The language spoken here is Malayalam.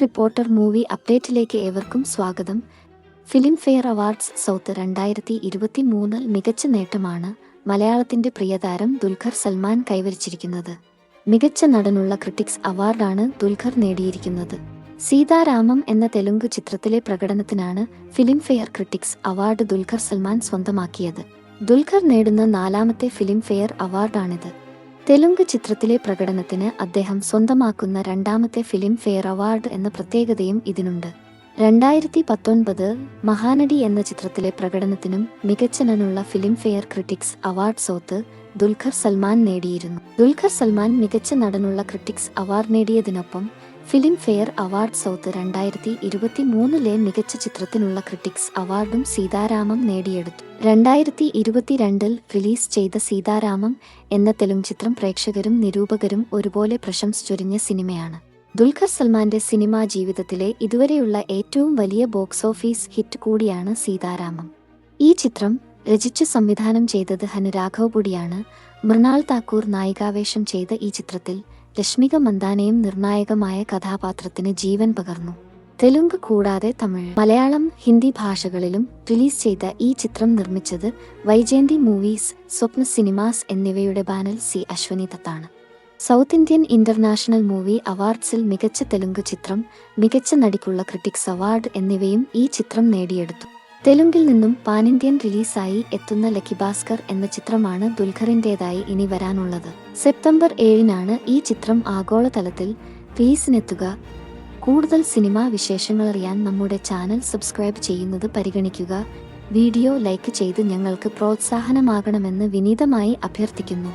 റിപ്പോർട്ടർ മൂവി അപ്ഡേറ്റിലേക്ക് ഏവർക്കും സ്വാഗതം. ഫിലിം ഫെയർ അവാർഡ്സ് സൗത്ത് 2023 മികച്ച നേട്ടമാണ് മലയാളത്തിന്റെ പ്രിയതാരം ദുൽഖർ സൽമാൻ കൈവരിച്ചിരിക്കുന്നത്. മികച്ച നടനുള്ള ക്രിട്ടിക്സ് അവാർഡാണ് ദുൽഖർ നേടിയിരിക്കുന്നത്. സീതാരാമം എന്ന തെലുങ്ക് ചിത്രത്തിലെ പ്രകടനത്തിനാണ് Filmfare critics award Dulquer Salmaan സ്വന്തമാക്കിയത്. ദുൽഖർ നേടുന്ന 4ാമത്തെ ഫിലിം ഫെയർ അവാർഡാണിത്. തെലുങ്ക് ചിത്രത്തിലെ പ്രകടനത്തിന് അദ്ദേഹം സ്വന്തമാക്കുന്ന 2ാമത്തെ ഫിലിം ഫെയർ അവാർഡ് എന്ന പ്രത്യേകതയും ഇതിനുണ്ട്. 2019 മഹാനടി എന്ന ചിത്രത്തിലെ പ്രകടനത്തിനും മികച്ച നടനുള്ള Filmfare critics award south Dulquer Salmaan നേടിയിരുന്നു. ദുൽഖർ സൽമാൻ മികച്ച നടനുള്ള ക്രിട്ടിക്സ് അവാർഡ് നേടിയതിനൊപ്പം ഫിലിം ഫെയർ അവാർഡ് സൗത്ത് 2023 മികച്ച ചിത്രത്തിനുള്ള ക്രിട്ടിക്സ് അവാർഡും സീതാരാമം നേടിയെടുത്തു. 2022 റിലീസ് ചെയ്ത സീതാരാമം എന്ന തെലുങ്ക് ചിത്രം പ്രേക്ഷകരും നിരൂപകരും ഒരുപോലെ പ്രശംസിച്ചൊരിഞ്ഞ സിനിമയാണ്. ദുൽഖർ സൽമാന്റെ സിനിമാ ജീവിതത്തിലെ ഇതുവരെയുള്ള ഏറ്റവും വലിയ ബോക്സ് ഓഫീസ് ഹിറ്റ് കൂടിയാണ് സീതാരാമം. ഈ ചിത്രം രചിച്ചു സംവിധാനം ചെയ്തത് ഹനുരാഘവപുടിയാണ്. മൃണാൾ താക്കൂർ നായികാവേശം ചെയ്ത ഈ ചിത്രത്തിൽ രശ്മിക മന്ദാനയും നിർണായകമായ കഥാപാത്രത്തിന് ജീവൻ പകർന്നു. തെലുങ്ക് കൂടാതെ തമിഴ്, മലയാളം, ഹിന്ദി ഭാഷകളിലും റിലീസ് ചെയ്ത ഈ ചിത്രം നിർമ്മിച്ചത് വൈജയന്തി മൂവീസ്, സ്വപ്ന സിനിമാസ് എന്നിവയുടെ ബാനർ സി അശ്വനി ദത്താണ്. സൗത്ത് ഇന്ത്യൻ ഇന്റർനാഷണൽ മൂവി അവാർഡ്സിൽ മികച്ച തെലുങ്ക് ചിത്രം, മികച്ച നടിക്കുള്ള ക്രിട്ടിക്സ് അവാർഡ് എന്നിവയും ഈ ചിത്രം നേടിയെടുത്തു. തെലുങ്കിൽ നിന്നും പാൻ ഇന്ത്യൻ റിലീസായി എത്തുന്ന ലക്കി ഭാസ്കർ എന്ന ചിത്രമാണ് ദുൽഖറിൻ്റെതായി ഇനി വരാനുള്ളത്. സെപ്റ്റംബർ 7 ഈ ചിത്രം ആഗോളതലത്തിൽ റിലീസിനെത്തുക. കൂടുതൽ സിനിമാ വിശേഷങ്ങളറിയാൻ നമ്മുടെ ചാനൽ സബ്സ്ക്രൈബ് ചെയ്യുന്നത് പരിഗണിക്കുക. വീഡിയോ ലൈക്ക് ചെയ്ത് ഞങ്ങൾക്ക് പ്രോത്സാഹനമാകണമെന്ന് വിനീതമായി അഭ്യർത്ഥിക്കുന്നു.